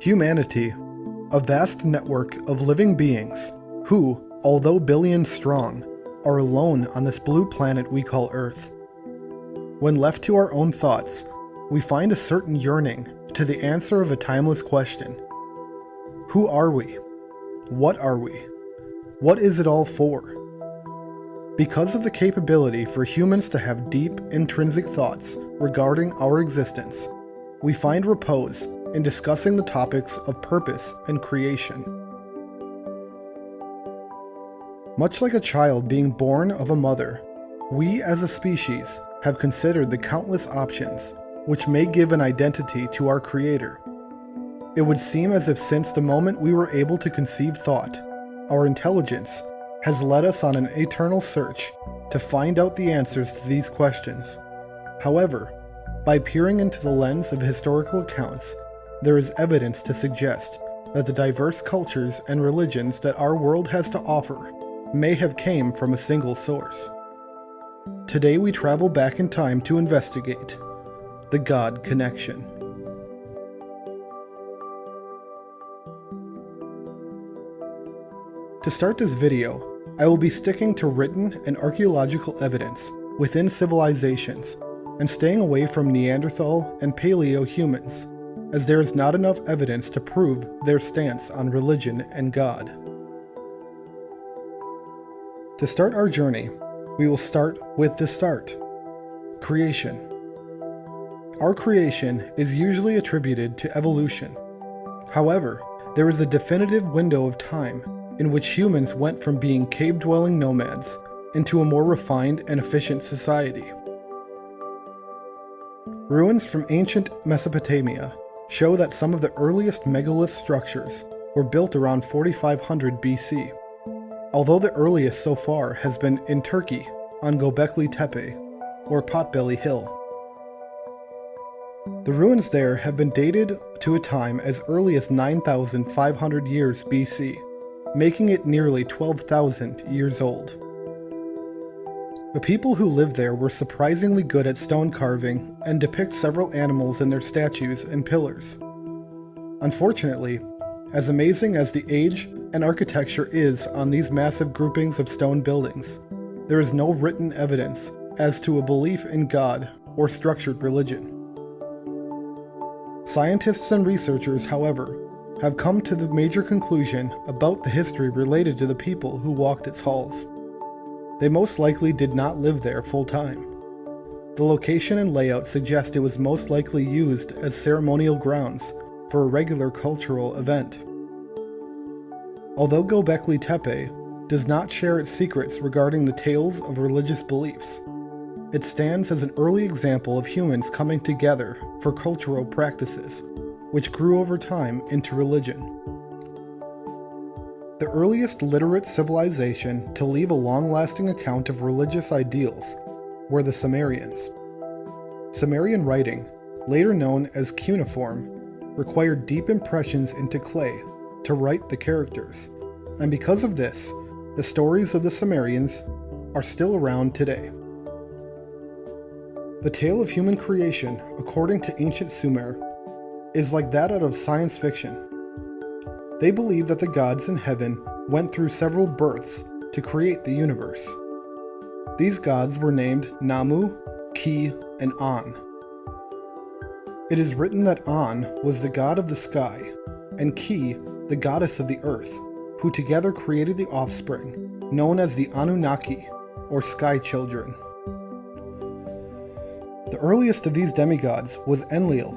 Humanity, a vast network of living beings who, although billions strong, are alone on this blue planet we call Earth. When left to our own thoughts, we find a certain yearning to the answer of a timeless question. Who are we? What are we? What is it all for? Because of the capability for humans to have deep, intrinsic thoughts regarding our existence, we find repose in discussing the topics of purpose and creation. Much like a child being born of a mother, we as a species have considered the countless options which may give an identity to our Creator. It would seem as if since the moment we were able to conceive thought, our intelligence has led us on an eternal search to find out the answers to these questions. However, by peering into the lens of historical accounts, there is evidence to suggest that the diverse cultures and religions that our world has to offer may have came from a single source. Today we travel back in time to investigate the God connection. To start this video, I will be sticking to written and archaeological evidence within civilizations and staying away from Neanderthal and Paleo humans, as there is not enough evidence to prove their stance on religion and God. To start our journey, we will start with the start: creation. Our creation is usually attributed to evolution. However, there is a definitive window of time in which humans went from being cave-dwelling nomads into a more refined and efficient society. Ruins from ancient Mesopotamia show that some of the earliest megalith structures were built around 4500 BC, although the earliest so far has been in Turkey on Göbekli Tepe, or Potbelly Hill. The ruins there have been dated to a time as early as 9,500 years BC, making it nearly 12,000 years old. The people who lived there were surprisingly good at stone carving and depict several animals in their statues and pillars. Unfortunately, as amazing as the age and architecture is on these massive groupings of stone buildings, there is no written evidence as to a belief in God or structured religion. Scientists and researchers, however, have come to the major conclusion about the history related to the people who walked its halls. They most likely did not live there full-time. The location and layout suggest it was most likely used as ceremonial grounds for a regular cultural event. Although Göbekli Tepe does not share its secrets regarding the tales of religious beliefs, it stands as an early example of humans coming together for cultural practices, which grew over time into religion. The earliest literate civilization to leave a long-lasting account of religious ideals were the Sumerians. Sumerian writing, later known as cuneiform, required deep impressions into clay to write the characters, and because of this, the stories of the Sumerians are still around today. The tale of human creation, according to ancient Sumer, is like that out of science fiction. They believe that the gods in heaven went through several births to create the universe. These gods were named Namu, Ki, and An. It is written that An was the god of the sky, and Ki, the goddess of the earth, who together created the offspring, known as the Anunnaki, or Sky Children. The earliest of these demigods was Enlil,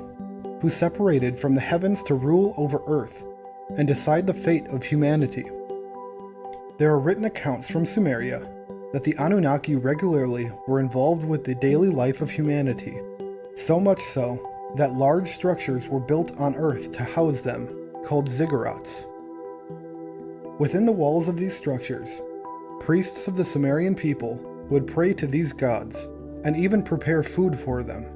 who separated from the heavens to rule over earth and decide the fate of humanity. There are written accounts from Sumeria that the Anunnaki regularly were involved with the daily life of humanity, so much so that large structures were built on earth to house them, called ziggurats. Within the walls of these structures, priests of the Sumerian people would pray to these gods and even prepare food for them.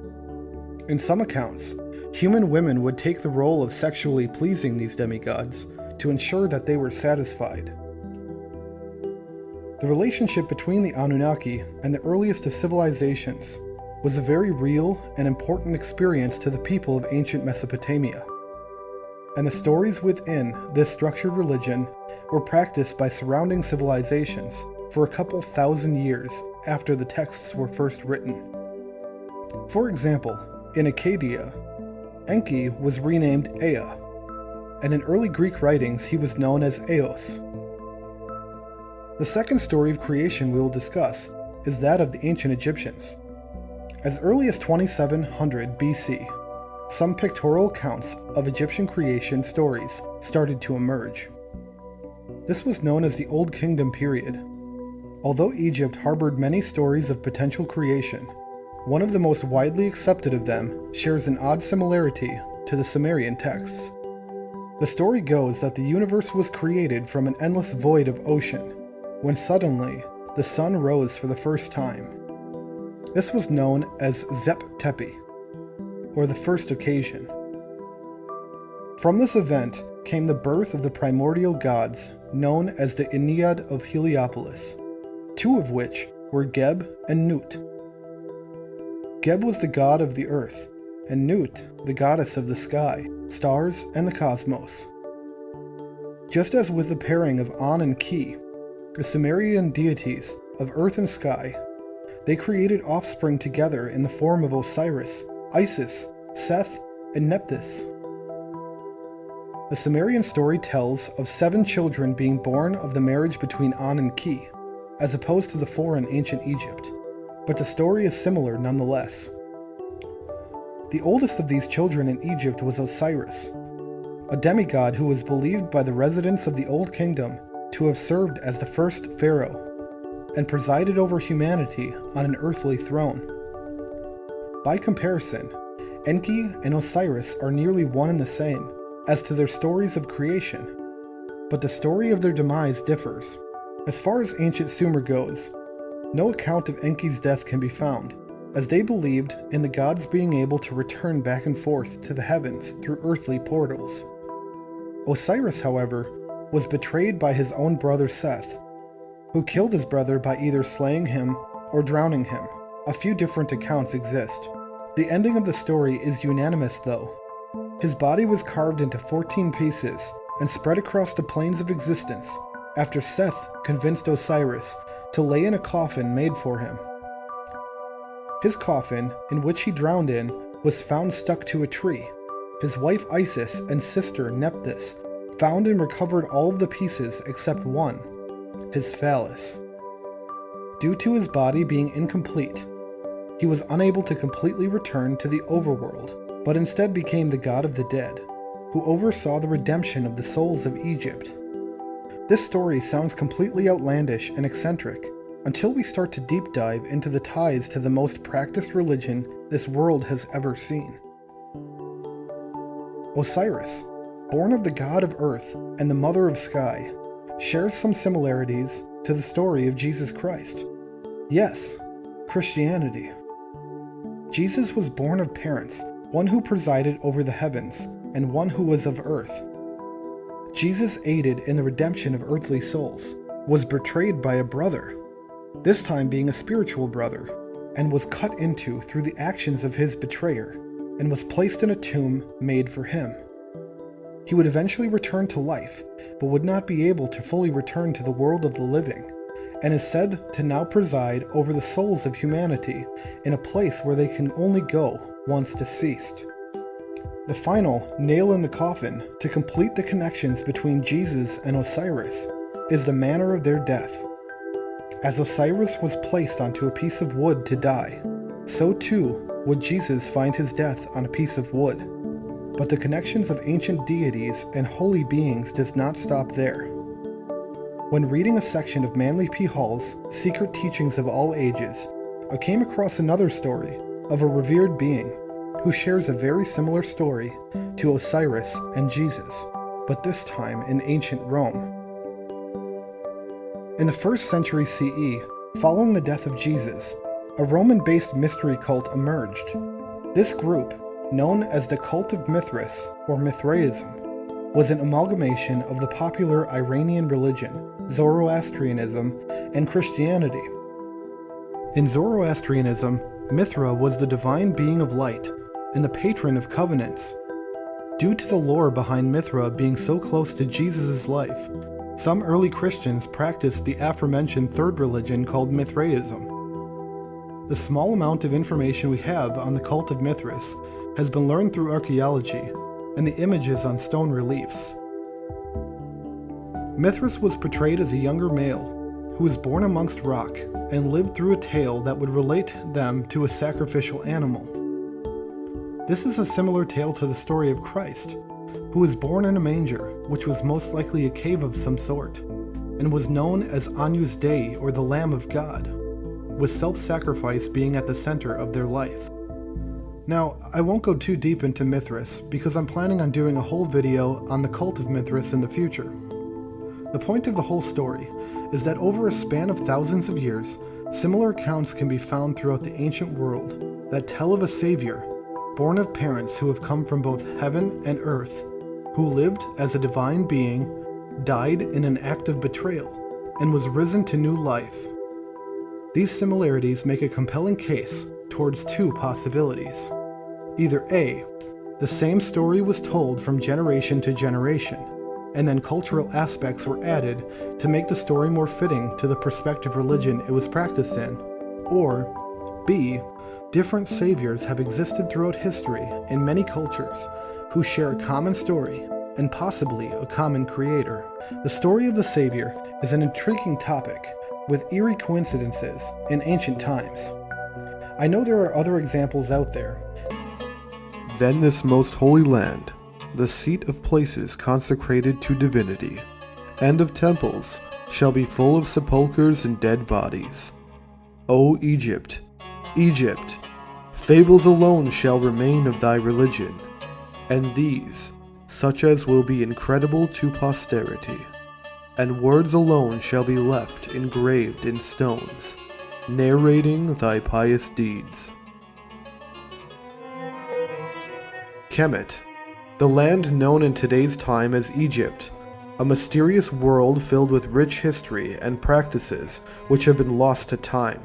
In some accounts, human women would take the role of sexually pleasing these demigods to ensure that they were satisfied. The relationship between the Anunnaki and the earliest of civilizations was a very real and important experience to the people of ancient Mesopotamia. and the stories within this structured religion were practiced by surrounding civilizations for a couple thousand years after the texts were first written. For example, in Acadia, Enki was renamed Ea, and in early Greek writings he was known as Eos. The second story of creation we will discuss is that of the ancient Egyptians. As early as 2700 BC, some pictorial accounts of Egyptian creation stories started to emerge. This was known as the Old Kingdom period. Although Egypt harbored many stories of potential creation, one of the most widely accepted of them shares an odd similarity to the Sumerian texts. The story goes that the universe was created from an endless void of ocean, when suddenly the sun rose for the first time. This was known as Zep Tepi, or the first occasion. From this event came the birth of the primordial gods known as the Ennead of Heliopolis, two of which were Geb and Nut. Geb was the god of the earth, and Nut the goddess of the sky, stars, and the cosmos. Just as with the pairing of An and Ki, the Sumerian deities of earth and sky, they created offspring together in the form of Osiris, Isis, Seth, and Nephthys. The Sumerian story tells of 7 children being born of the marriage between An and Ki, as opposed to the 4 in ancient Egypt, but the story is similar nonetheless. The oldest of these children in Egypt was Osiris, a demigod who was believed by the residents of the Old Kingdom to have served as the first pharaoh, and presided over humanity on an earthly throne. By comparison, Enki and Osiris are nearly one and the same as to their stories of creation, but the story of their demise differs. As far as ancient Sumer goes, no account of Enki's death can be found, as they believed in the gods being able to return back and forth to the heavens through earthly portals. Osiris, however, was betrayed by his own brother Seth, who killed his brother by either slaying him or drowning him. A few different accounts exist. The ending of the story is unanimous though. His body was carved into 14 pieces and spread across the planes of existence after Seth convinced Osiris to lay in a coffin made for him. His coffin, in which he drowned in, was found stuck to a tree. His wife Isis and sister Nephthys found and recovered all of the pieces except one, his phallus. Due to his body being incomplete, he was unable to completely return to the overworld, but instead became the god of the dead, who oversaw the redemption of the souls of Egypt. This story sounds completely outlandish and eccentric until we start to deep dive into the ties to the most practiced religion this world has ever seen. Osiris, born of the god of earth and the mother of sky, shares some similarities to the story of Jesus Christ. Yes, Christianity. Jesus was born of parents, one who presided over the heavens and one who was of earth. Jesus aided in the redemption of earthly souls, was betrayed by a brother, this time being a spiritual brother, and was cut into through the actions of his betrayer, and was placed in a tomb made for him. He would eventually return to life, but would not be able to fully return to the world of the living, and is said to now preside over the souls of humanity in a place where they can only go once deceased. The final nail in the coffin to complete the connections between Jesus and Osiris is the manner of their death. As Osiris was placed onto a piece of wood to die, so too would Jesus find his death on a piece of wood. But the connections of ancient deities and holy beings does not stop there. When reading a section of Manly P. Hall's Secret Teachings of All Ages, I came across another story of a revered being who shares a very similar story to Osiris and Jesus, but this time in ancient Rome. In the 1st century CE, following the death of Jesus, a Roman-based mystery cult emerged. This group, known as the Cult of Mithras, or Mithraism, was an amalgamation of the popular Iranian religion, Zoroastrianism, and Christianity. In Zoroastrianism, Mithra was the divine being of light and the patron of covenants. Due to the lore behind Mithra being so close to Jesus' life, some early Christians practiced the aforementioned third religion called Mithraism. The small amount of information we have on the cult of Mithras has been learned through archaeology and the images on stone reliefs. Mithras was portrayed as a younger male who was born amongst rock and lived through a tale that would relate them to a sacrificial animal. This is a similar tale to the story of Christ, who was born in a manger, which was most likely a cave of some sort, and was known as Agnus Dei, or the Lamb of God, with self-sacrifice being at the center of their life. Now, I won't go too deep into Mithras because I'm planning on doing a whole video on the cult of Mithras in the future. The point of the whole story is that over a span of thousands of years, similar accounts can be found throughout the ancient world that tell of a savior, born of parents who have come from both heaven and earth, who lived as a divine being, died in an act of betrayal, and was risen to new life. These similarities make a compelling case towards two possibilities. Either A, the same story was told from generation to generation, and then cultural aspects were added to make the story more fitting to the prospective religion it was practiced in, or B, different saviors have existed throughout history in many cultures who share a common story and possibly a common creator. The story of the savior is an intriguing topic with eerie coincidences in ancient times. I know there are other examples out there. Then this most holy land, the seat of places consecrated to divinity, and of temples, shall be full of sepulchres and dead bodies. O Egypt, Egypt, fables alone shall remain of thy religion, and these, such as will be incredible to posterity, and words alone shall be left engraved in stones, narrating thy pious deeds. Kemet, the land known in today's time as Egypt, a mysterious world filled with rich history and practices which have been lost to time.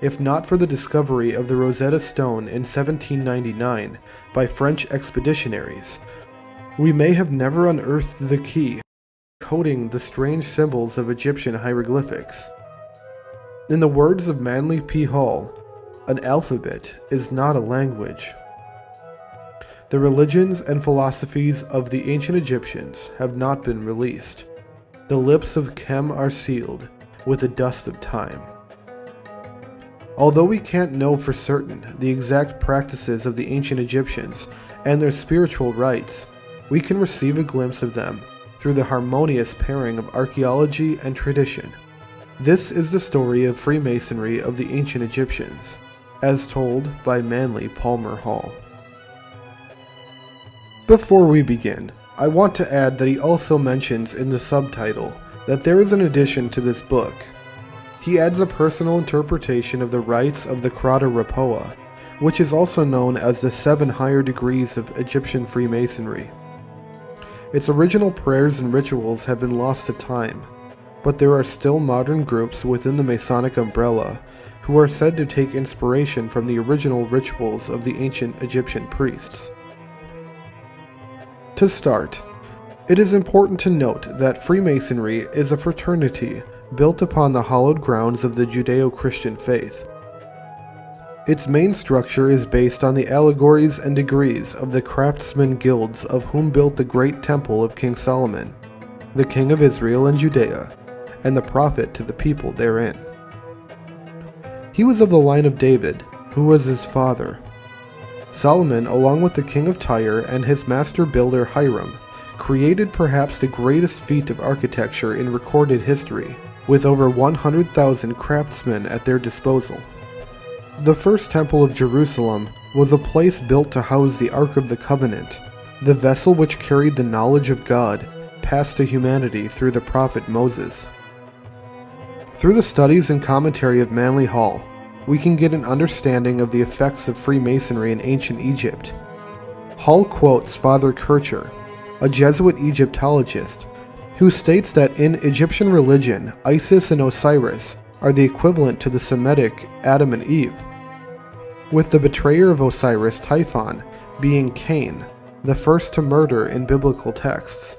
If not for the discovery of the Rosetta Stone in 1799 by French expeditionaries, we may have never unearthed the key coding the strange symbols of Egyptian hieroglyphics. In the words of Manly P. Hall, an alphabet is not a language. The religions and philosophies of the ancient Egyptians have not been released. The lips of Kem are sealed with the dust of time. Although we can't know for certain the exact practices of the ancient Egyptians and their spiritual rites, we can receive a glimpse of them through the harmonious pairing of archaeology and tradition. This is the story of Freemasonry of the ancient Egyptians, as told by Manly Palmer Hall. Before we begin, I want to add that he also mentions in the subtitle that there is an addition to this book. He adds a personal interpretation of the rites of the Krata Raphoa, which is also known as the 7 higher degrees of Egyptian Freemasonry. Its original prayers and rituals have been lost to time, but there are still modern groups within the Masonic umbrella who are said to take inspiration from the original rituals of the ancient Egyptian priests. To start, it is important to note that Freemasonry is a fraternity built upon the hallowed grounds of the Judeo-Christian faith. Its main structure is based on the allegories and degrees of the craftsmen guilds of whom built the great temple of King Solomon, the king of Israel and Judea, and the prophet to the people therein. He was of the line of David, who was his father. Solomon, along with the king of Tyre and his master builder Hiram, created perhaps the greatest feat of architecture in recorded history, with over 100,000 craftsmen at their disposal. The first temple of Jerusalem was a place built to house the Ark of the Covenant, the vessel which carried the knowledge of God passed to humanity through the prophet Moses. Through the studies and commentary of Manly Hall, we can get an understanding of the effects of Freemasonry in ancient Egypt. Hall quotes Father Kircher, a Jesuit Egyptologist, who states that in Egyptian religion, Isis and Osiris are the equivalent to the Semitic Adam and Eve, with the betrayer of Osiris, Typhon, being Cain, the first to murder in biblical texts.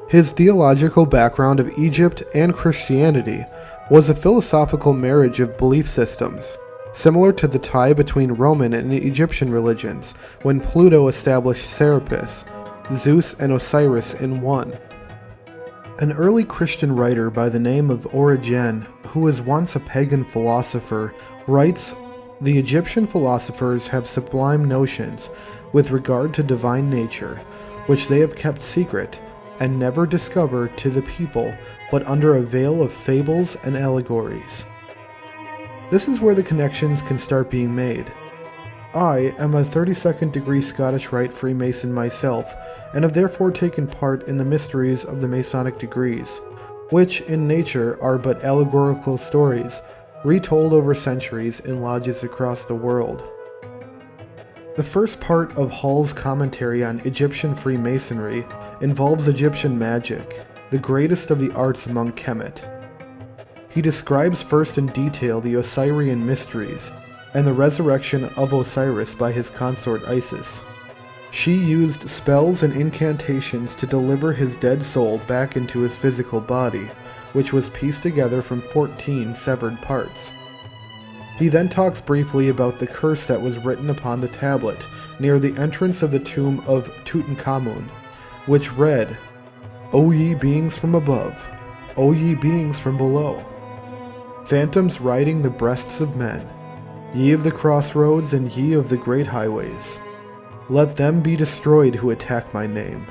His theological background of Egypt and Christianity was a philosophical marriage of belief systems, similar to the tie between Roman and Egyptian religions when Pluto established Serapis, Zeus and Osiris in one. An early Christian writer by the name of Origen, who was once a pagan philosopher, writes, "The Egyptian philosophers have sublime notions with regard to divine nature, which they have kept secret, and never discovered to the people, but under a veil of fables and allegories." This is where the connections can start being made. I am a 32nd degree Scottish Rite Freemason myself, and have therefore taken part in the mysteries of the Masonic degrees, which in nature are but allegorical stories, retold over centuries in lodges across the world. The first part of Hall's commentary on Egyptian Freemasonry involves Egyptian magic, the greatest of the arts among Kemet. He describes first in detail the Osirian mysteries, and the resurrection of Osiris by his consort Isis. She used spells and incantations to deliver his dead soul back into his physical body, which was pieced together from 14 severed parts. He then talks briefly about the curse that was written upon the tablet near the entrance of the tomb of Tutankhamun, which read, "O ye beings from above, O ye beings from below, phantoms riding the breasts of men, ye of the crossroads and ye of the great highways, let them be destroyed who attack my name,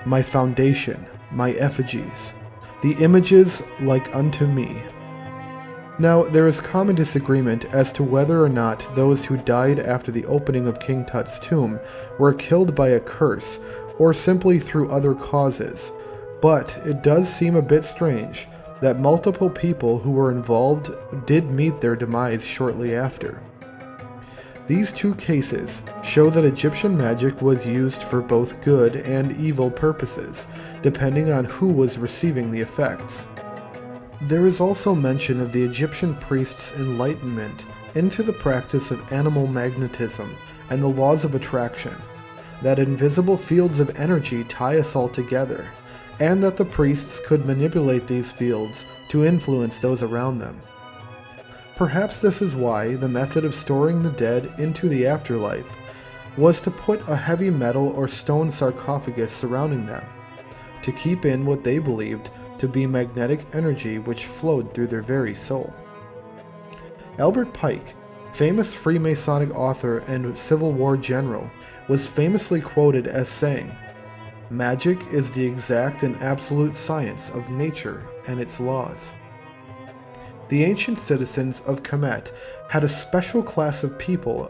my foundation, my effigies, the images like unto me." Now, there is common disagreement as to whether or not those who died after the opening of King Tut's tomb were killed by a curse or simply through other causes, but it does seem a bit strange that multiple people who were involved did meet their demise shortly after. These two cases show that Egyptian magic was used for both good and evil purposes, depending on who was receiving the effects. There is also mention of the Egyptian priests' enlightenment into the practice of animal magnetism and the laws of attraction, that invisible fields of energy tie us all together, and that the priests could manipulate these fields to influence those around them. Perhaps this is why the method of storing the dead into the afterlife was to put a heavy metal or stone sarcophagus surrounding them, to keep in what they believed to be magnetic energy which flowed through their very soul. Albert Pike, famous Freemasonic author and Civil War general, was famously quoted as saying, "Magic is the exact and absolute science of nature and its laws." The ancient citizens of Kemet had a special class of people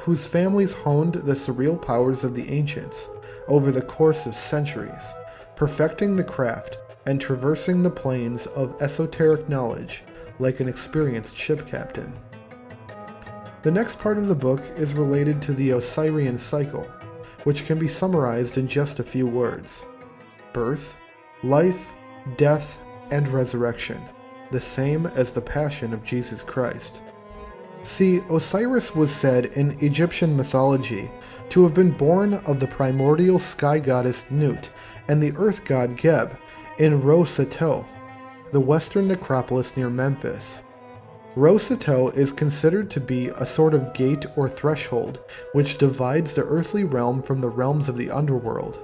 whose families honed the surreal powers of the ancients over the course of centuries, perfecting the craft and traversing the plains of esoteric knowledge like an experienced ship captain. The next part of the book is related to the Osirian cycle, which can be summarized in just a few words: birth, life, death, and resurrection, the same as the passion of Jesus Christ. See, Osiris was said in Egyptian mythology to have been born of the primordial sky goddess Nut and the earth god Geb in Ro-Seto, the western necropolis near Memphis. Ro-Seto is considered to be a sort of gate or threshold which divides the earthly realm from the realms of the underworld.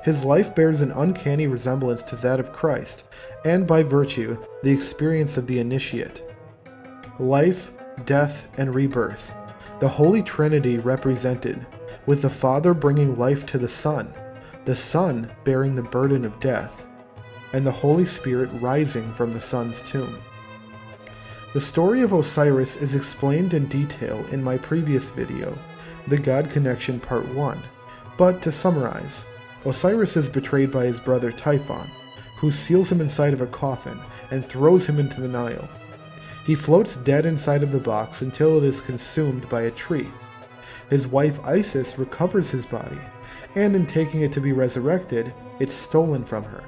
His life bears an uncanny resemblance to that of Christ, and by virtue, the experience of the initiate. Life, death, and rebirth, the Holy Trinity represented, with the Father bringing life to the Son bearing the burden of death, and the Holy Spirit rising from the Son's tomb. The story of Osiris is explained in detail in my previous video, The God Connection Part 1, but to summarize, Osiris is betrayed by his brother Typhon, who seals him inside of a coffin and throws him into the Nile. He floats dead inside of the box until it is consumed by a tree. His wife Isis recovers his body, and in taking it to be resurrected, it's stolen from her.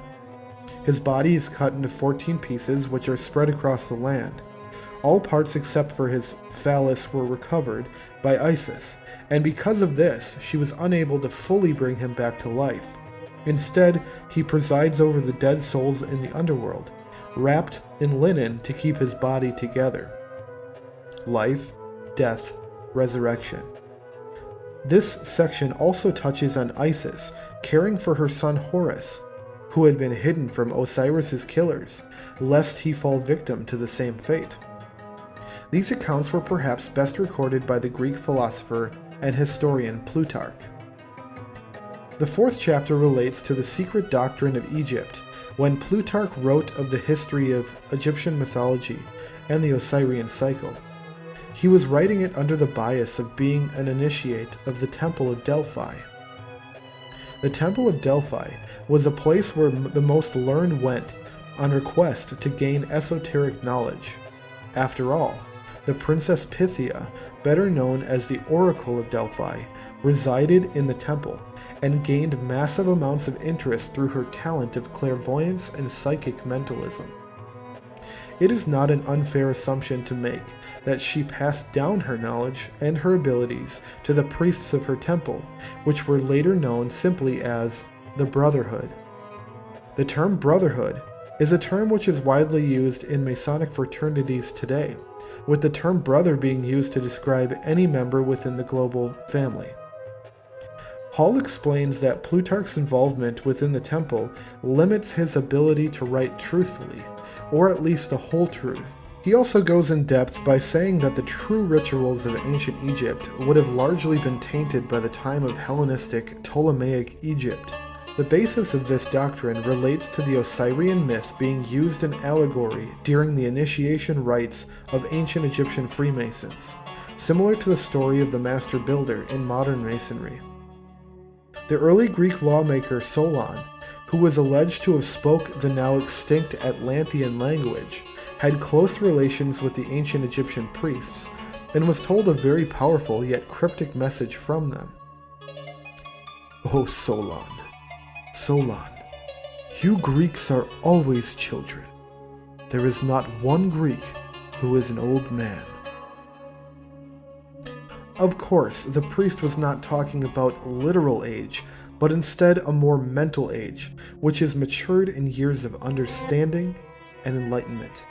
His body is cut into 14 pieces which are spread across the land. All parts except for his phallus were recovered by Isis, and because of this, she was unable to fully bring him back to life. Instead, he presides over the dead souls in the underworld, wrapped in linen to keep his body together. Life, death, resurrection. This section also touches on Isis caring for her son Horus, who had been hidden from Osiris's killers, lest he fall victim to the same fate. These accounts were perhaps best recorded by the Greek philosopher and historian Plutarch. The fourth chapter relates to the secret doctrine of Egypt, when Plutarch wrote of the history of Egyptian mythology and the Osirian cycle. He was writing it under the bias of being an initiate of the Temple of Delphi. The Temple of Delphi was a place where the most learned went on request to gain esoteric knowledge. After all, the Princess Pythia, better known as the Oracle of Delphi, resided in the temple and gained massive amounts of interest through her talent of clairvoyance and psychic mentalism. It is not an unfair assumption to make that she passed down her knowledge and her abilities to the priests of her temple, which were later known simply as the Brotherhood. The term Brotherhood is a term which is widely used in Masonic fraternities today, with the term brother being used to describe any member within the global family. Hall explains that Plutarch's involvement within the temple limits his ability to write truthfully, or at least the whole truth. He also goes in depth by saying that the true rituals of ancient Egypt would have largely been tainted by the time of Hellenistic Ptolemaic Egypt. The basis of this doctrine relates to the Osirian myth being used in allegory during the initiation rites of ancient Egyptian Freemasons, similar to the story of the Master Builder in modern Masonry. The early Greek lawmaker Solon, who was alleged to have spoke the now extinct Atlantean language, had close relations with the ancient Egyptian priests, and was told a very powerful yet cryptic message from them. "O Solon, Solon, you Greeks are always children. There is not one Greek who is an old man." Of course, the priest was not talking about literal age, but instead a more mental age, which is matured in years of understanding and enlightenment.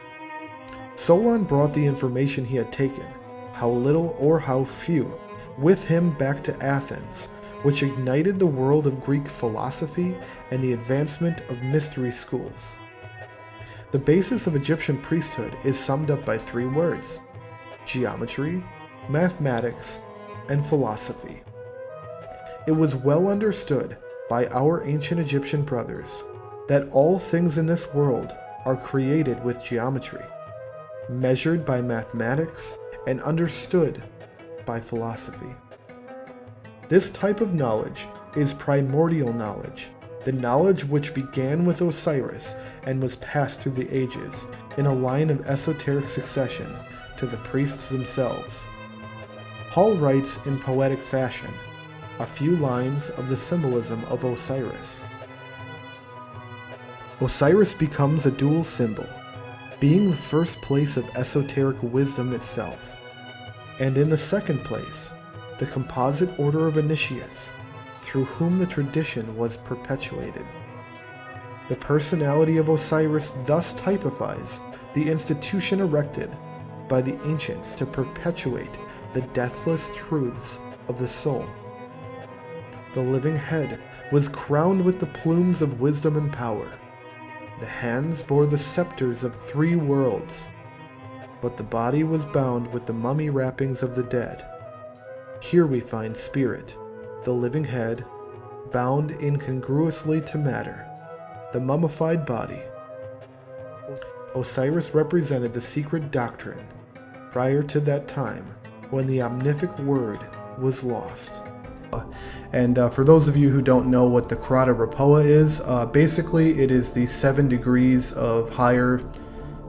Solon brought the information he had taken, how little or how few, with him back to Athens, which ignited the world of Greek philosophy and the advancement of mystery schools. The basis of Egyptian priesthood is summed up by 3 words: geometry, mathematics, and philosophy. It was well understood by our ancient Egyptian brothers that all things in this world are created with geometry, measured by mathematics, and understood by philosophy. This type of knowledge is primordial knowledge, the knowledge which began with Osiris and was passed through the ages in a line of esoteric succession to the priests themselves. Hall writes in poetic fashion a few lines of the symbolism of Osiris. Osiris becomes a dual symbol, being the first place of esoteric wisdom itself, and in the second place, the composite order of initiates, through whom the tradition was perpetuated. The personality of Osiris thus typifies the institution erected by the ancients to perpetuate the deathless truths of the soul. The living head was crowned with the plumes of wisdom and power. The hands bore the scepters of 3 worlds, but the body was bound with the mummy wrappings of the dead. Here we find spirit, the living head, bound incongruously to matter, the mummified body. Osiris represented the secret doctrine prior to that time when the omnific word was lost. And for those of you who don't know what the Karada Rappoa is, basically it is the 7 degrees of higher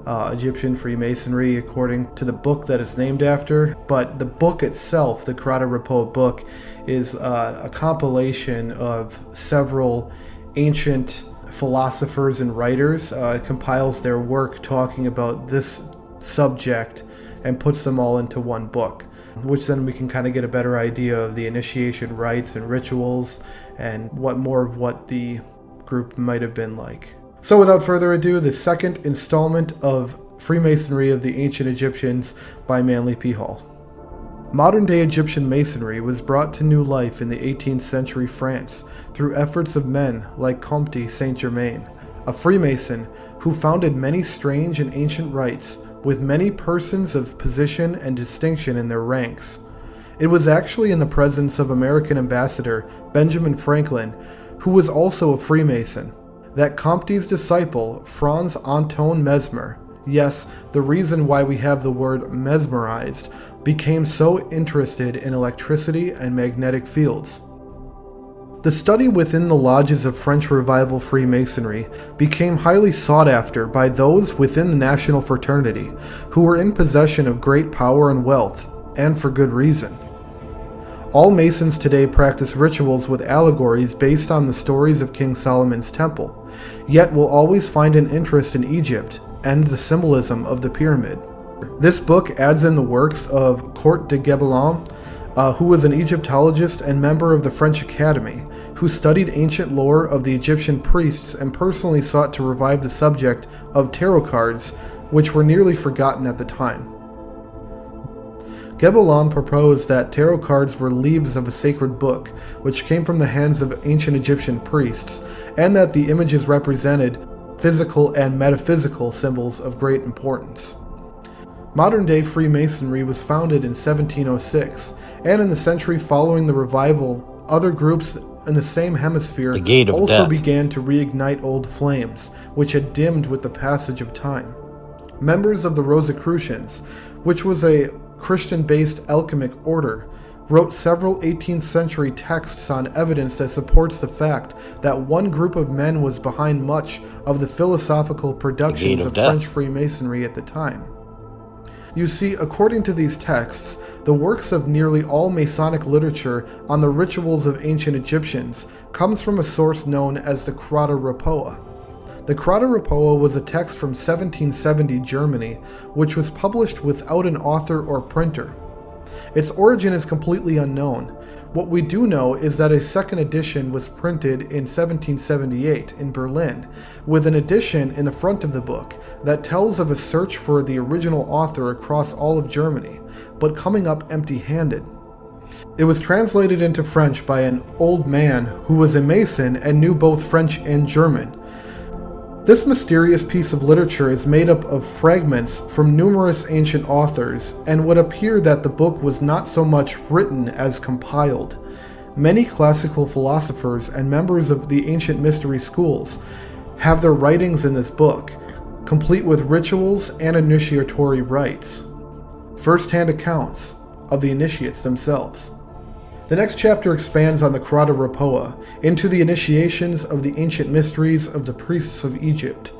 Egyptian Freemasonry according to the book that it's named after. But the book itself, the Karada Rappoa book, is a compilation of several ancient philosophers and writers. It compiles their work talking about this subject and puts them all into one book, which then we can kind of get a better idea of the initiation rites and rituals and what the group might have been like. So without further ado, the second installment of Freemasonry of the Ancient Egyptians by Manly P. Hall. Modern-day Egyptian Masonry was brought to new life in the 18th century France through efforts of men like Comte Saint-Germain, a Freemason who founded many strange and ancient rites with many persons of position and distinction in their ranks. It was actually in the presence of American ambassador Benjamin Franklin, who was also a Freemason, that Comte's disciple Franz Anton Mesmer, yes, the reason why we have the word mesmerized, became so interested in electricity and magnetic fields. The study within the lodges of French Revival Freemasonry became highly sought after by those within the national fraternity who were in possession of great power and wealth, and for good reason. All Masons today practice rituals with allegories based on the stories of King Solomon's temple, yet will always find an interest in Egypt and the symbolism of the pyramid. This book adds in the works of Court de Gebelin, who was an Egyptologist and member of the French Academy, who studied ancient lore of the Egyptian priests and personally sought to revive the subject of tarot cards, which were nearly forgotten at the time. Gebelin proposed that tarot cards were leaves of a sacred book, which came from the hands of ancient Egyptian priests, and that the images represented physical and metaphysical symbols of great importance. Modern-day Freemasonry was founded in 1706, and in the century following the revival, other groups in the same hemisphere also began to reignite old flames, which had dimmed with the passage of time. Members of the Rosicrucians, which was a Christian-based alchemic order, wrote several 18th century texts on evidence that supports the fact that one group of men was behind much of the philosophical productions of French Freemasonry at the time. You see, according to these texts, the works of nearly all Masonic literature on the rituals of ancient Egyptians comes from a source known as the Krater Rapporteur. The Krater Rapporteur was a text from 1770 Germany, which was published without an author or printer. Its origin is completely unknown. What we do know is that a second edition was printed in 1778 in Berlin, with an addition in the front of the book that tells of a search for the original author across all of Germany, but coming up empty-handed. It was translated into French by an old man who was a Mason and knew both French and German. This mysterious piece of literature is made up of fragments from numerous ancient authors, and would appear that the book was not so much written as compiled. Many classical philosophers and members of the ancient mystery schools have their writings in this book, complete with rituals and initiatory rites, first-hand accounts of the initiates themselves. The next chapter expands on the Krater Rapporteur into the initiations of the ancient mysteries of the priests of Egypt.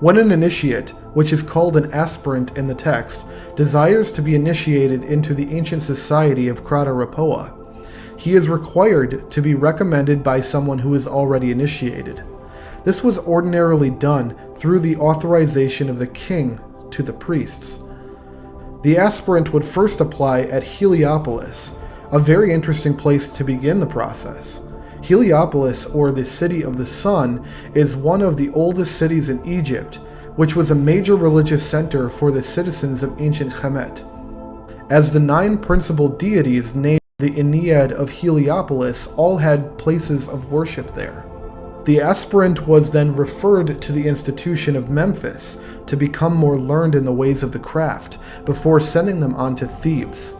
When an initiate, which is called an aspirant in the text, desires to be initiated into the ancient society of Krater Rapporteur, he is required to be recommended by someone who is already initiated. This was ordinarily done through the authorization of the king to the priests. The aspirant would first apply at Heliopolis, a very interesting place to begin the process. Heliopolis, or the City of the Sun, is one of the oldest cities in Egypt, which was a major religious center for the citizens of ancient Kemet. As the 9 principal deities named the Ennead of Heliopolis all had places of worship there. The aspirant was then referred to the institution of Memphis to become more learned in the ways of the craft, before sending them on to Thebes.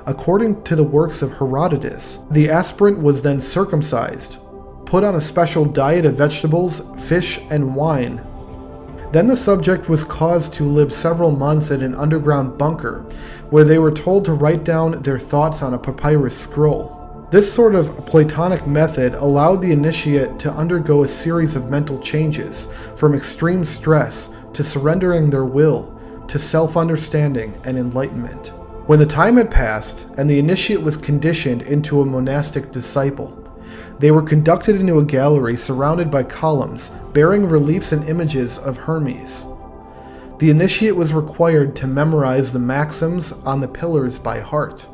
According to the works of Herodotus, the aspirant was then circumcised, put on a special diet of vegetables, fish, and wine. Then the subject was caused to live several months in an underground bunker, where they were told to write down their thoughts on a papyrus scroll. This sort of Platonic method allowed the initiate to undergo a series of mental changes, from extreme stress to surrendering their will to self-understanding and enlightenment. When the time had passed, and the initiate was conditioned into a monastic disciple, they were conducted into a gallery surrounded by columns bearing reliefs and images of Hermes. The initiate was required to memorize the maxims on the pillars by heart.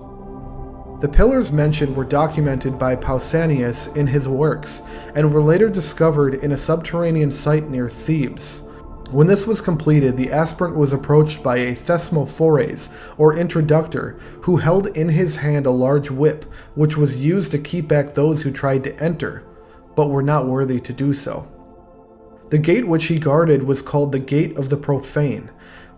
The pillars mentioned were documented by Pausanias in his works, and were later discovered in a subterranean site near Thebes. When this was completed, the aspirant was approached by a thesmophores, or introductor, who held in his hand a large whip, which was used to keep back those who tried to enter, but were not worthy to do so. The gate which he guarded was called the Gate of the Profane,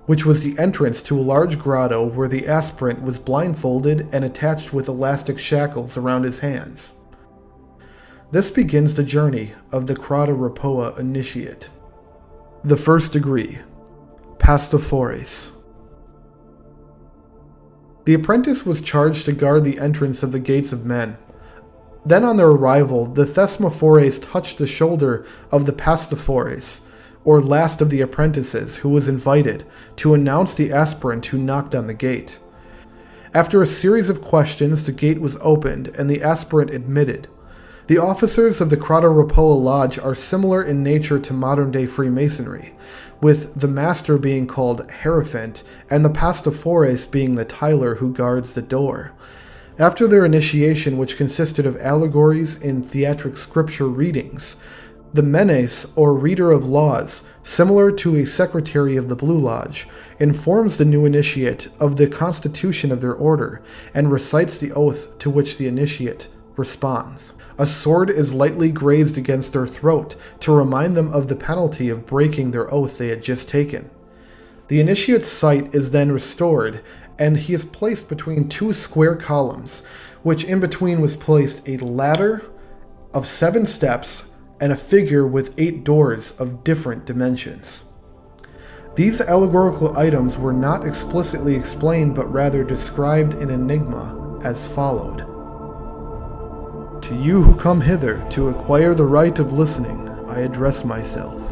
which was the entrance to a large grotto where the aspirant was blindfolded and attached with elastic shackles around his hands. This begins the journey of the Krata-Rhopoa initiate. The first degree, Pastophores. The apprentice was charged to guard the entrance of the gates of men. Then on their arrival, the thesmophores touched the shoulder of the Pastophores, or last of the apprentices, who was invited, to announce the aspirant who knocked on the gate. After a series of questions, the gate was opened and the aspirant admitted. The officers of the Krata-Rhopoa Lodge are similar in nature to modern-day Freemasonry, with the master being called Hierophant and the Pastophores being the tiler who guards the door. After their initiation, which consisted of allegories in theatric scripture readings, the menes, or reader of laws, similar to a secretary of the Blue Lodge, informs the new initiate of the constitution of their order and recites the oath to which the initiate responds. A sword is lightly grazed against their throat to remind them of the penalty of breaking their oath they had just taken. The initiate's sight is then restored, and he is placed between two square columns, which in between was placed a ladder of 7 steps and a figure with 8 doors of different dimensions. These allegorical items were not explicitly explained, but rather described in enigma as followed. To you who come hither to acquire the right of listening, I address myself.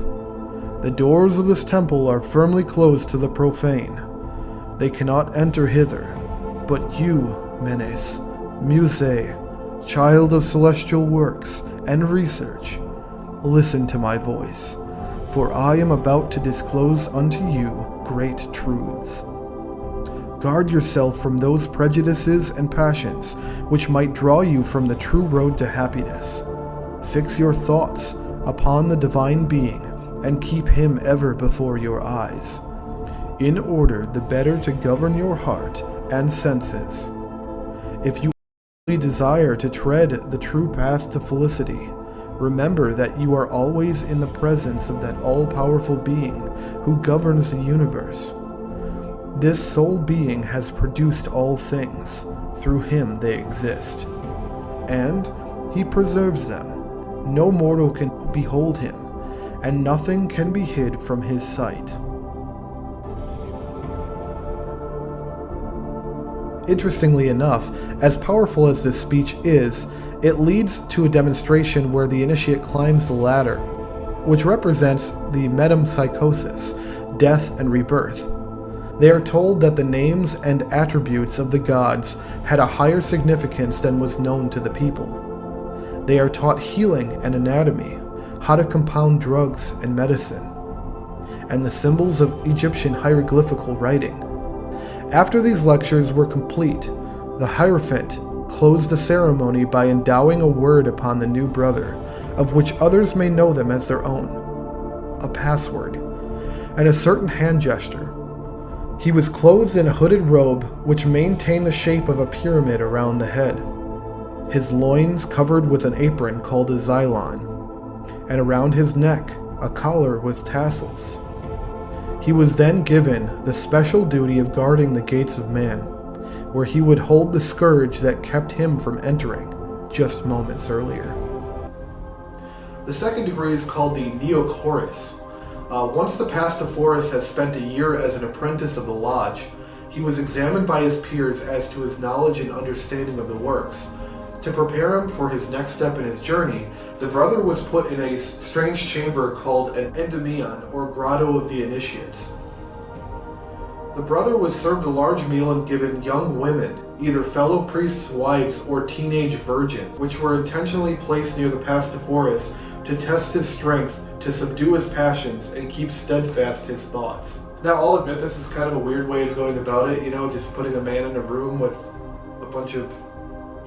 The doors of this temple are firmly closed to the profane. They cannot enter hither, but you, Menes, Muse, child of celestial works and research, listen to my voice, for I am about to disclose unto you great truths. Guard yourself from those prejudices and passions which might draw you from the true road to happiness. Fix your thoughts upon the divine being and keep him ever before your eyes, in order the better to govern your heart and senses. If you really desire to tread the true path to felicity, remember that you are always in the presence of that all-powerful being who governs the universe. This sole being has produced all things. Through him they exist. And he preserves them. No mortal can behold him, and nothing can be hid from his sight. Interestingly enough, as powerful as this speech is, it leads to a demonstration where the initiate climbs the ladder, which represents the metempsychosis, death and rebirth. They are told that the names and attributes of the gods had a higher significance than was known to the people. They are taught healing and anatomy, how to compound drugs and medicine, and the symbols of Egyptian hieroglyphical writing. After these lectures were complete, the Hierophant closed the ceremony by endowing a word upon the new brother, of which others may know them as their own, a password, and a certain hand gesture. He was clothed in a hooded robe which maintained the shape of a pyramid around the head, his loins covered with an apron called a xylon, and around his neck a collar with tassels. He was then given the special duty of guarding the gates of man, where he would hold the scourge that kept him from entering just moments earlier. The second degree is called the Neochorus. Once the Pastophorus has spent a year as an apprentice of the lodge, he was examined by his peers as to his knowledge and understanding of the works. To prepare him for his next step in his journey, the brother was put in a strange chamber called an endymion, or grotto of the initiates. The brother was served a large meal and given young women, either fellow priests' wives or teenage virgins, which were intentionally placed near the Pastophorus to test his strength, to subdue his passions, and keep steadfast his thoughts. Now, I'll admit this is kind of a weird way of going about it, just putting a man in a room with a bunch of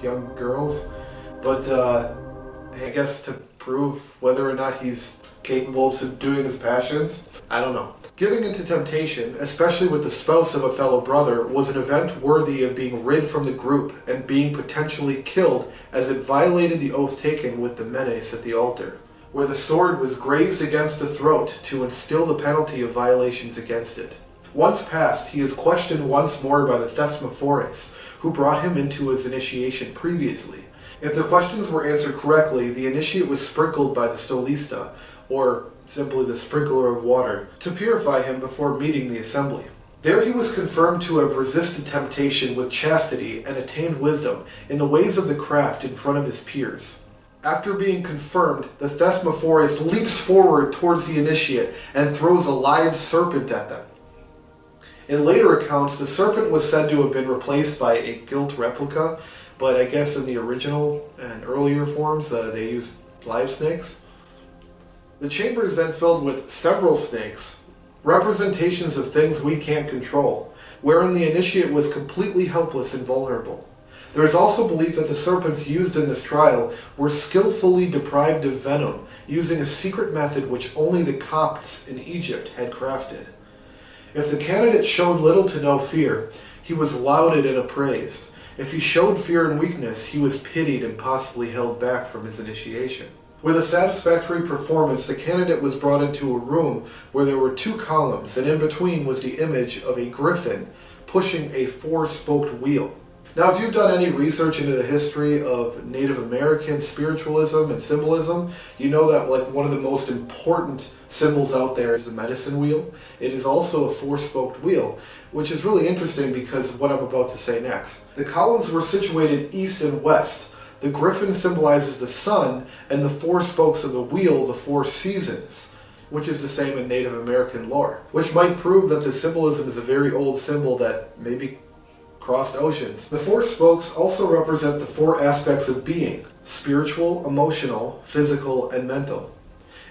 young girls. But I guess to prove whether or not he's capable of subduing his passions, I don't know. Giving into temptation, especially with the spouse of a fellow brother, was an event worthy of being rid from the group and being potentially killed, as it violated the oath taken with the menes at the altar, where the sword was grazed against the throat to instill the penalty of violations against it. Once passed, he is questioned once more by the Thesmophores, who brought him into his initiation previously. If the questions were answered correctly, the initiate was sprinkled by the stolista, or simply the sprinkler of water, to purify him before meeting the assembly. There he was confirmed to have resisted temptation with chastity and attained wisdom in the ways of the craft in front of his peers. After being confirmed, the Thesmophores leaps forward towards the initiate and throws a live serpent at them. In later accounts, the serpent was said to have been replaced by a gilt replica, but I guess in the original and earlier forms, they used live snakes. The chamber is then filled with several snakes, representations of things we can't control, wherein the initiate was completely helpless and vulnerable. There is also belief that the serpents used in this trial were skillfully deprived of venom, using a secret method which only the Copts in Egypt had crafted. If the candidate showed little to no fear, he was lauded and appraised. If he showed fear and weakness, he was pitied and possibly held back from his initiation. With a satisfactory performance, the candidate was brought into a room where there were 2 columns, and in between was the image of a griffin pushing a 4-spoked wheel. Now, if you've done any research into the history of Native American spiritualism and symbolism, you know that one of the most important symbols out there is the medicine wheel. It is also a 4-spoked wheel, which is really interesting because of what I'm about to say next. The columns were situated east and west. The griffin symbolizes the sun, and the 4 spokes of the wheel, the 4 seasons, which is the same in Native American lore, which might prove that the symbolism is a very old symbol that maybe crossed oceans. The 4 spokes also represent the 4 aspects of being: spiritual, emotional, physical, and mental.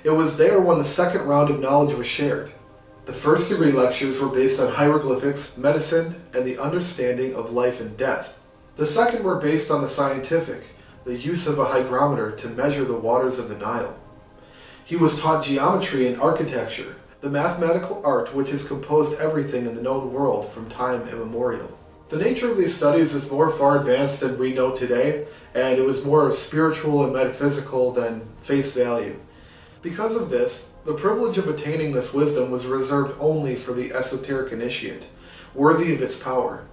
It was there when the second round of knowledge was shared. The first degree lectures were based on hieroglyphics, medicine, and the understanding of life and death. The second were based on the scientific, the use of a hygrometer to measure the waters of the Nile. He was taught geometry and architecture, the mathematical art which has composed everything in the known world from time immemorial. The nature of these studies is more far advanced than we know today, and it was more spiritual and metaphysical than face value. Because of this, the privilege of attaining this wisdom was reserved only for the esoteric initiate, worthy of its power.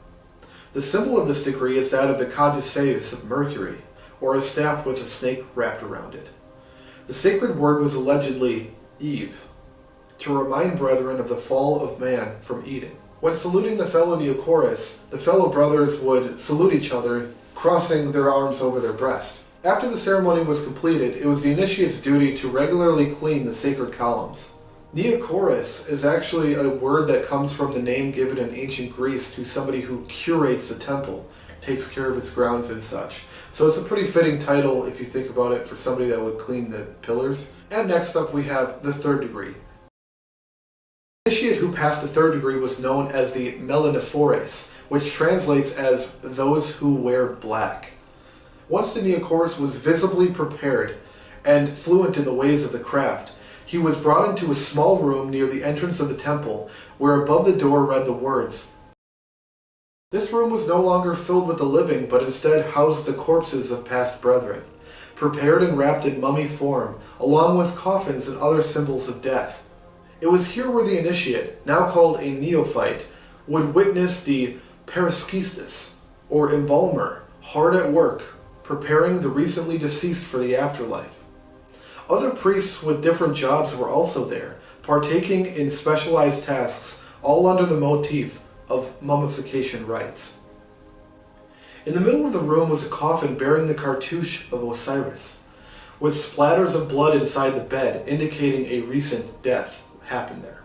The symbol of this degree is that of the caduceus of Mercury, or a staff with a snake wrapped around it. The sacred word was allegedly Eve, to remind brethren of the fall of man from Eden. When saluting the fellow Neochorus, the fellow brothers would salute each other, crossing their arms over their breast. After the ceremony was completed, it was the initiate's duty to regularly clean the sacred columns. Neochorus is actually a word that comes from the name given in ancient Greece to somebody who curates a temple, takes care of its grounds and such. So it's a pretty fitting title, if you think about it, for somebody that would clean the pillars. And next up we have the 3rd degree. The initiate who passed the 3rd degree was known as the Melanophores, which translates as those who wear black. Once the Neochorus was visibly prepared and fluent in the ways of the craft, he was brought into a small room near the entrance of the temple, where above the door read the words. This room was no longer filled with the living, but instead housed the corpses of past brethren, prepared and wrapped in mummy form, along with coffins and other symbols of death. It was here where the initiate, now called a neophyte, would witness the paraskistos, or embalmer, hard at work, preparing the recently deceased for the afterlife. Other priests with different jobs were also there, partaking in specialized tasks, all under the motif of mummification rites. In the middle of the room was a coffin bearing the cartouche of Osiris, with splatters of blood inside the bed, indicating a recent death happened there.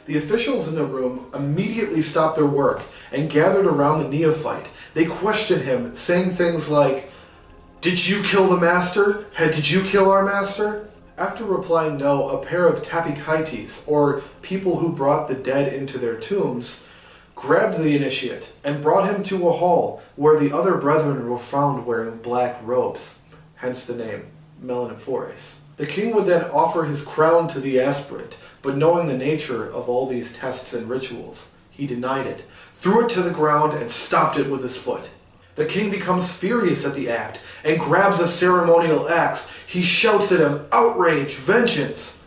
The officials in the room immediately stopped their work and gathered around the neophyte. They questioned him, saying things like, "Did you kill the master? Did you kill our master?" After replying no, a pair of tapikaites, or people who brought the dead into their tombs, grabbed the initiate and brought him to a hall where the other brethren were found wearing black robes, hence the name Melanophores. The king would then offer his crown to the aspirant, but knowing the nature of all these tests and rituals, he denied it, threw it to the ground, and stomped it with his foot. The king becomes furious at the act and grabs a ceremonial axe. He shouts at him, "Outrage! Vengeance!"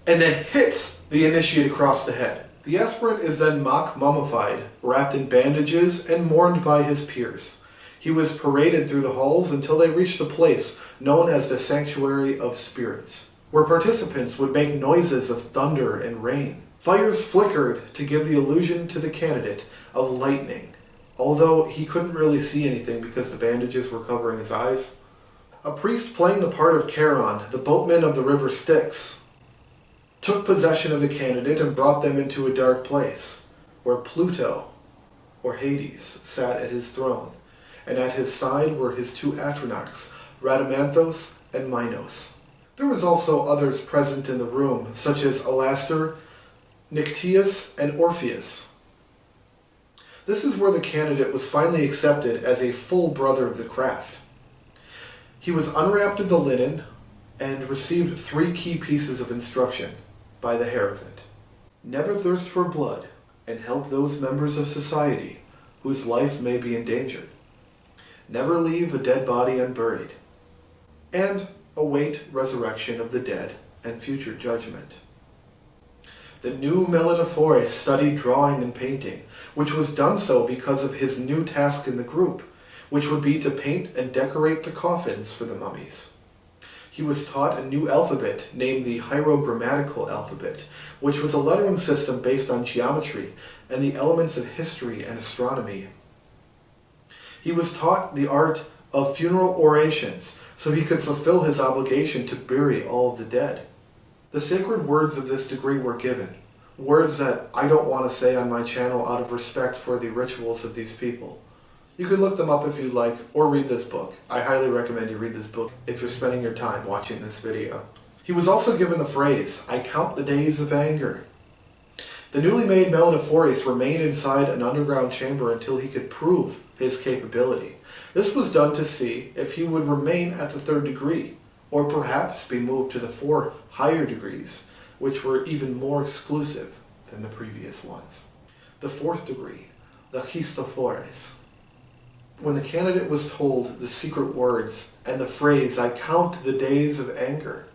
and then hits the initiate across the head. The aspirant is then mock mummified, wrapped in bandages, and mourned by his peers. He was paraded through the halls until they reached a place known as the Sanctuary of Spirits, where participants would make noises of thunder and rain. Fires flickered to give the illusion to the candidate of lightning, although he couldn't really see anything because the bandages were covering his eyes. A priest playing the part of Charon, the boatman of the river Styx, took possession of the candidate and brought them into a dark place, where Pluto, or Hades, sat at his throne, and at his side were his two Atronachs, Rhadamanthus and Minos. There was also others present in the room, such as Alastor, Nyctius, and Orpheus. This is where the candidate was finally accepted as a full brother of the craft. He was unwrapped of the linen and received 3 key pieces of instruction by the Hierophant. Never thirst for blood, and help those members of society whose life may be endangered. Never leave a dead body unburied, and await resurrection of the dead and future judgment. The new Melanophores studied drawing and painting, which was done so because of his new task in the group, which would be to paint and decorate the coffins for the mummies. He was taught a new alphabet named the hierogrammatical alphabet, which was a lettering system based on geometry and the elements of history and astronomy. He was taught the art of funeral orations so he could fulfill his obligation to bury all of the dead. The sacred words of this degree were given, words that I don't want to say on my channel out of respect for the rituals of these people. You can look them up if you like, or read this book. I highly recommend you read this book if you're spending your time watching this video. He was also given the phrase, "I count the days of anger." The newly made Melanophores remained inside an underground chamber until he could prove his capability. This was done to see if he would remain at the 3rd degree, or perhaps be moved to the 4 higher degrees, which were even more exclusive than the previous ones. The 4th degree, the Christophores. When the candidate was told the secret words and the phrase, "I count the days of anger,"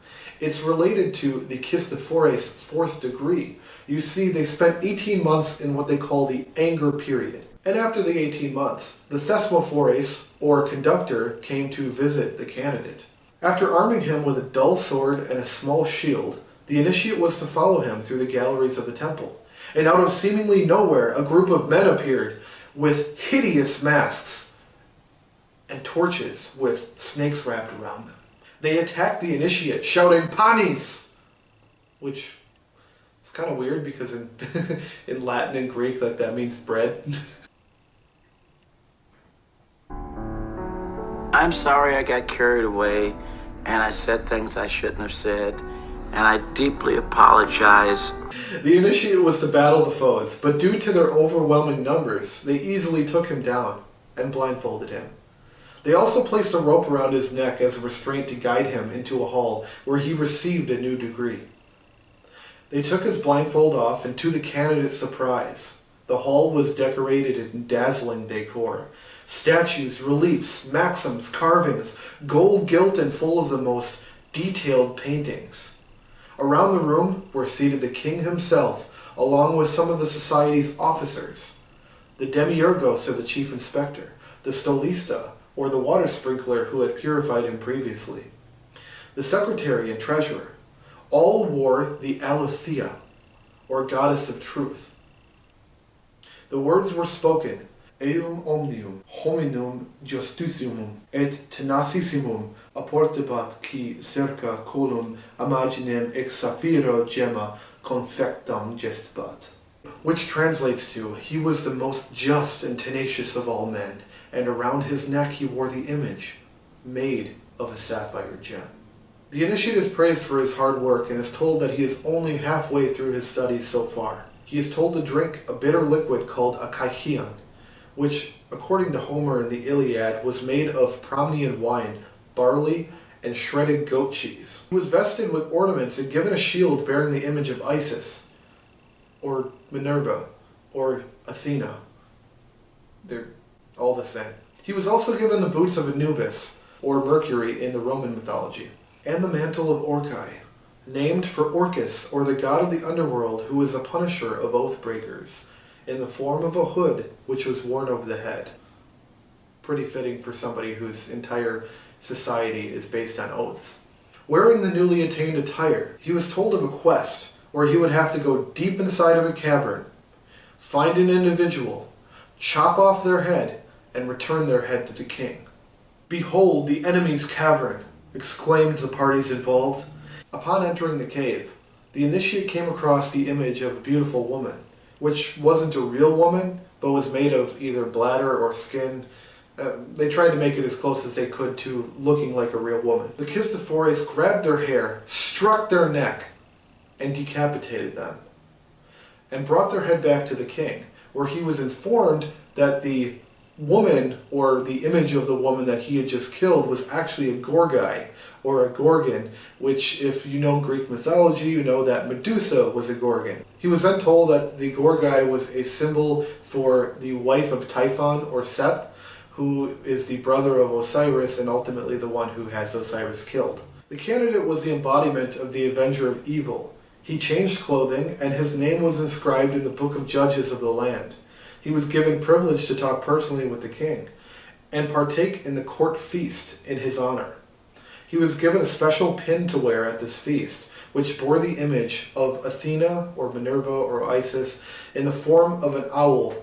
it's related to the Christophores 4th degree. You see, they spent 18 months in what they call the anger period. And after the 18 months, the Thesmophores, or conductor, came to visit the candidate. After arming him with a dull sword and a small shield, the initiate was to follow him through the galleries of the temple. And out of seemingly nowhere, a group of men appeared with hideous masks and torches with snakes wrapped around them. They attacked the initiate, shouting, "Panis!" which is kind of weird because in, in Latin and Greek, that means bread. I'm sorry I got carried away and I said things I shouldn't have said, and I deeply apologize. The initiate was to battle the foes, but due to their overwhelming numbers, they easily took him down and blindfolded him. They also placed a rope around his neck as a restraint to guide him into a hall where he received a new degree. They took his blindfold off, and to the candidate's surprise, the hall was decorated in dazzling decor. Statues, reliefs, maxims, carvings, gold gilt and full of the most detailed paintings. Around the room were seated the king himself, along with some of the society's officers, the demiurgos, or the chief inspector, the stolista, or the water sprinkler who had purified him previously, the secretary and treasurer. All wore the Aletheia, or goddess of truth. The words were spoken, "Eum omnium hominum justissimum et tenacissimum apportebat qui circa colum imaginem ex saphiro gemma confectam gestibat," which translates to, "He was the most just and tenacious of all men, and around his neck he wore the image made of a sapphire gem." The initiate is praised for his hard work and is told that he is only halfway through his studies so far. He is told to drink a bitter liquid called a kaichion, which, according to Homer in the Iliad, was made of Pramnian wine, barley, and shredded goat cheese. He was vested with ornaments and given a shield bearing the image of Isis, or Minerva, or Athena. They're all the same. He was also given the boots of Anubis, or Mercury in the Roman mythology, and the mantle of Orcai, named for Orcus, or the god of the underworld, who is a punisher of oath breakers, in the form of a hood which was worn over the head. Pretty fitting for somebody whose entire society is based on oaths. Wearing the newly attained attire, he was told of a quest where he would have to go deep inside of a cavern, find an individual, chop off their head, and return their head to the king. "Behold the enemy's cavern!" exclaimed the parties involved. Upon entering the cave, the initiate came across the image of a beautiful woman, which wasn't a real woman, but was made of either bladder or skin. They tried to make it as close as they could to looking like a real woman. The Kistophores grabbed their hair, struck their neck, and decapitated them, and brought their head back to the king, where he was informed that the woman, or the image of the woman that he had just killed, was actually a Gorgai, or a Gorgon, which, if you know Greek mythology, you know that Medusa was a Gorgon. He was then told that the Gorgai was a symbol for the wife of Typhon, or Seth, who is the brother of Osiris and ultimately the one who has Osiris killed. The candidate was the embodiment of the Avenger of Evil. He changed clothing, and his name was inscribed in the Book of Judges of the land. He was given privilege to talk personally with the king and partake in the court feast in his honor. He was given a special pin to wear at this feast, which bore the image of Athena, or Minerva, or Isis, in the form of an owl,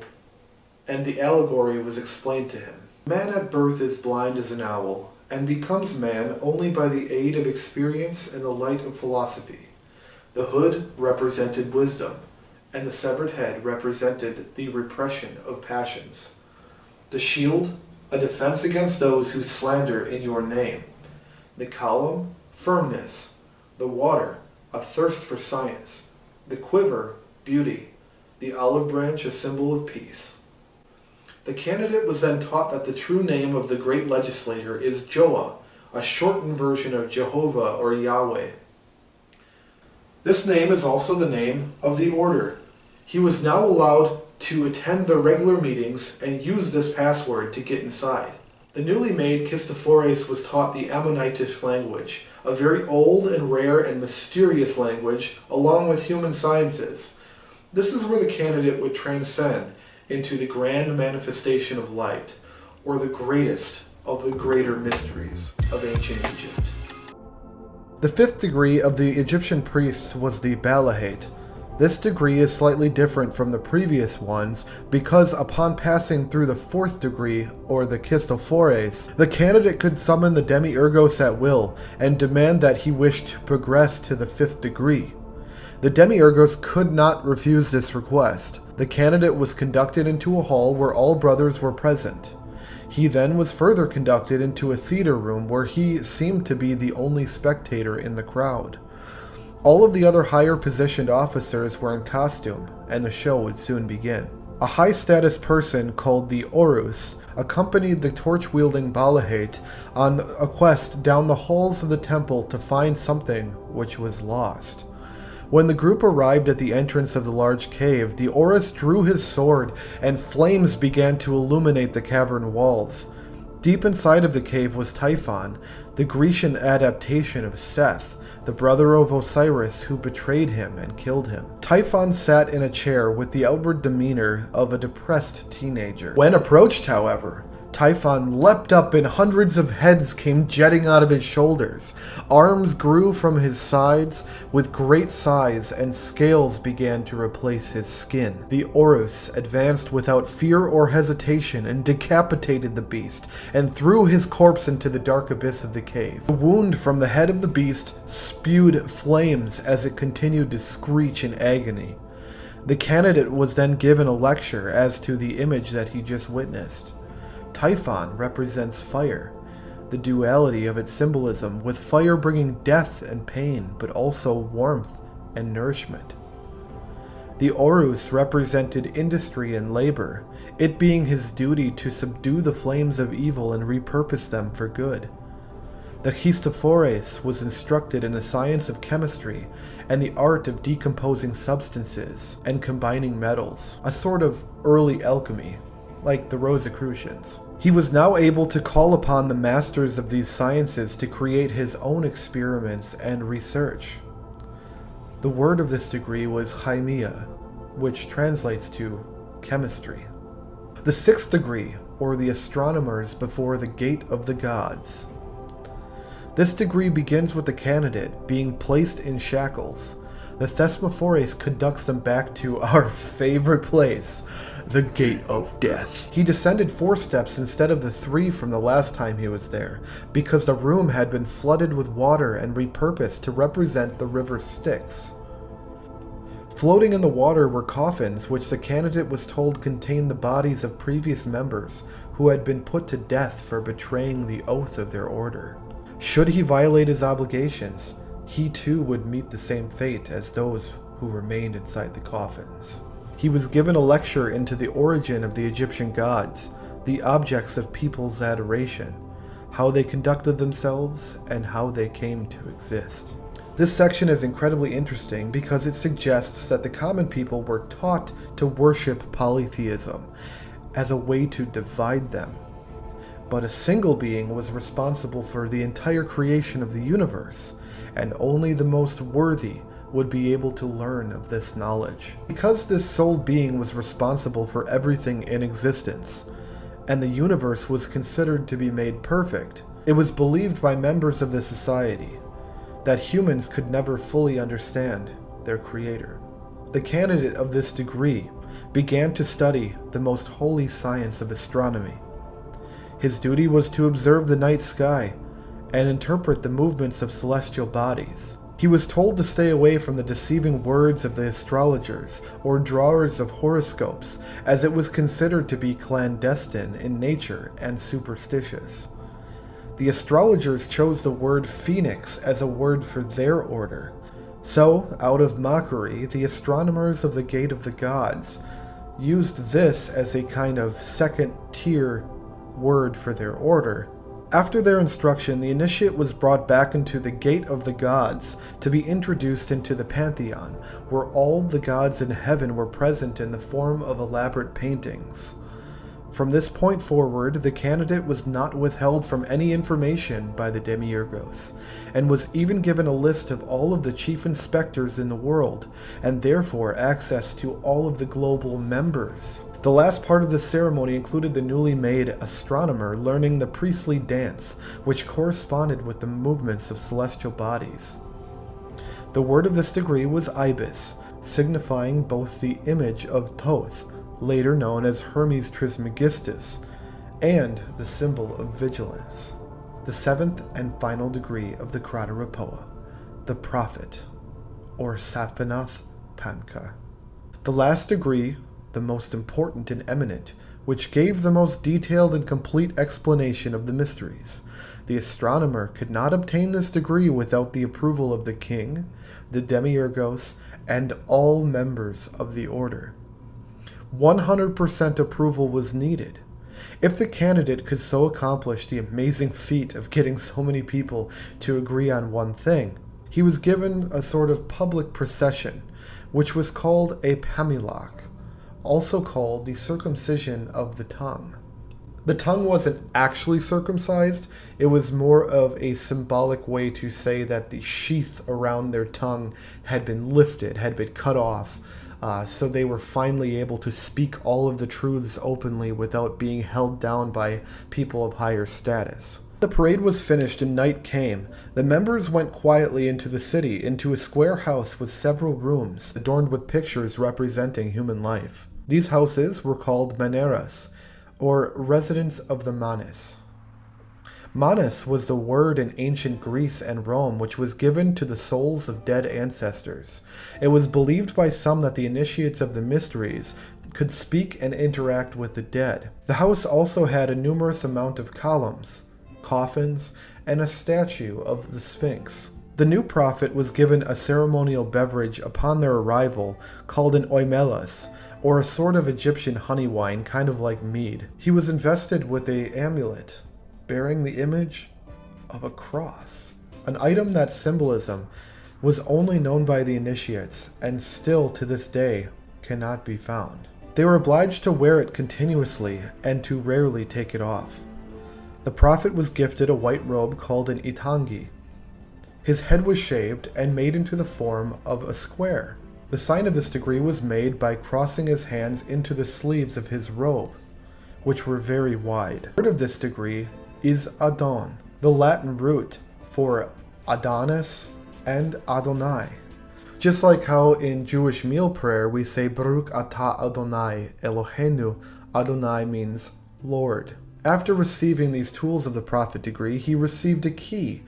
and the allegory was explained to him. Man at birth is blind as an owl, and becomes man only by the aid of experience and the light of philosophy. The hood represented wisdom, and the severed head represented the repression of passions. The shield, a defense against those who slander in your name. The column, firmness. The water, a thirst for science. The quiver, beauty. The olive branch, a symbol of peace. The candidate was then taught that the true name of the great legislator is Joah, a shortened version of Jehovah or Yahweh. This name is also the name of the order. He was now allowed to attend their regular meetings and use this password to get inside. The newly made Kistophores was taught the Ammonitish language, a very old and rare and mysterious language, along with human sciences. This is where the candidate would transcend into the grand manifestation of light, or the greatest of the greater mysteries of ancient Egypt. The fifth degree of the Egyptian priests was the Balahate. This degree is slightly different from the previous ones because upon passing through the fourth degree, or the Kistophores, the candidate could summon the Demiurgos at will and demand that he wished to progress to the fifth degree. The Demiurgos could not refuse this request. The candidate was conducted into a hall where all brothers were present. He then was further conducted into a theater room where he seemed to be the only spectator in the crowd. All of the other higher positioned officers were in costume, and the show would soon begin. A high-status person called the Orus accompanied the torch-wielding Balahate on a quest down the halls of the temple to find something which was lost. When the group arrived at the entrance of the large cave, the Orus drew his sword, and flames began to illuminate the cavern walls. Deep inside of the cave was Typhon, the Grecian adaptation of Seth, the brother of Osiris who betrayed him and killed him. Typhon sat in a chair with the outward demeanor of a depressed teenager. When approached, however, Typhon leapt up and hundreds of heads came jetting out of his shoulders. Arms grew from his sides with great size, and scales began to replace his skin. The Orus advanced without fear or hesitation and decapitated the beast, and threw his corpse into the dark abyss of the cave. The wound from the head of the beast spewed flames as it continued to screech in agony. The candidate was then given a lecture as to the image that he just witnessed. Typhon represents fire. the duality of its symbolism, with fire bringing death and pain, but also warmth and nourishment. The Orus represented industry and labor, it being his duty to subdue the flames of evil and repurpose them for good. The Christophores was instructed in the science of chemistry and the art of decomposing substances and combining metals, a sort of early alchemy, like the Rosicrucians. He was now able to call upon the masters of these sciences to create his own experiments and research. The word of this degree was chimia, which translates to chemistry. The sixth degree, or the astronomers before the gate of the gods. This degree begins with the candidate being placed in shackles. The Thesmophores conducts them back to our favorite place, the Gate of Death. He descended 4 steps instead of the 3 from the last time he was there, because the room had been flooded with water and repurposed to represent the river Styx. Floating in the water were coffins which the candidate was told contained the bodies of previous members who had been put to death for betraying the oath of their order. Should he violate his obligations, he too would meet the same fate as those who remained inside the coffins. He was given a lecture into the origin of the Egyptian gods, the objects of people's adoration, how they conducted themselves, and how they came to exist. This section is incredibly interesting because it suggests that the common people were taught to worship polytheism as a way to divide them. But a single being was responsible for the entire creation of the universe, and only the most worthy would be able to learn of this knowledge. Because this sole being was responsible for everything in existence, and the universe was considered to be made perfect, it was believed by members of the society that humans could never fully understand their creator. The candidate of this degree began to study the most holy science of astronomy. His duty was to observe the night sky and interpret the movements of celestial bodies. He was told to stay away from the deceiving words of the astrologers or drawers of horoscopes, as it was considered to be clandestine in nature and superstitious. The astrologers chose the word phoenix as a word for their order. So, out of mockery, the astronomers of the Gate of the Gods used this as a kind of second-tier word for their order. After their instruction, the initiate was brought back into the Gate of the Gods to be introduced into the Pantheon, where all the gods in heaven were present in the form of elaborate paintings. From this point forward, the candidate was not withheld from any information by the Demiurgos, and was even given a list of all of the chief inspectors in the world, and therefore access to all of the global members. The last part of the ceremony included the newly made astronomer learning the priestly dance, which corresponded with the movements of celestial bodies. The word of this degree was Ibis, signifying both the image of Thoth, later known as Hermes Trismegistus, and the symbol of vigilance. The 7th and final degree of the Krata Raphoa, the Prophet, or Sapanath Panka. The last degree, the most important and eminent, which gave the most detailed and complete explanation of the mysteries. The astronomer could not obtain this degree without the approval of the king, the Demiurgos, and all members of the order. 100% approval was needed. If the candidate could so accomplish the amazing feat of getting so many people to agree on one thing, he was given a sort of public procession, which was called a pamilach, also called the circumcision of the tongue. The tongue wasn't actually circumcised, it was more of a symbolic way to say that the sheath around their tongue had been lifted, had been cut off, so they were finally able to speak all of the truths openly without being held down by people of higher status. The parade was finished and night came. The members went quietly into the city, into a square house with several rooms, adorned with pictures representing human life. These houses were called maneras, or residents of the manes. Manes was the word in ancient Greece and Rome which was given to the souls of dead ancestors. It was believed by some that the initiates of the mysteries could speak and interact with the dead. The house also had a numerous amount of columns, coffins, and a statue of the Sphinx. The new prophet was given a ceremonial beverage upon their arrival called an oimelas, or a sort of Egyptian honey wine, kind of like mead. He was invested with an amulet bearing the image of a cross, an item that symbolism was only known by the initiates and still to this day cannot be found. They were obliged to wear it continuously and to rarely take it off. The prophet was gifted a white robe called an itangi. His head was shaved and made into the form of a square. The sign of this degree was made by crossing his hands into the sleeves of his robe, which were very wide. The word of this degree is Adon, the Latin root for Adonis and Adonai. Just like how in Jewish meal prayer we say Baruch atah Adonai Eloheinu, Adonai means Lord. After receiving these tools of the prophet degree, he received a key,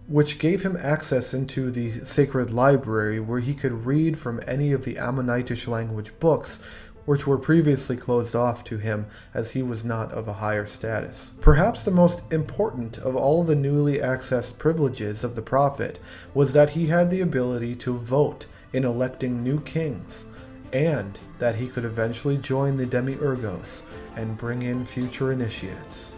which gave him access into the sacred library where he could read from any of the Ammonitish language books which were previously closed off to him as he was not of a higher status. Perhaps the most important of all the newly accessed privileges of the prophet was that he had the ability to vote in electing new kings, and that he could eventually join the Demiurgos and bring in future initiates.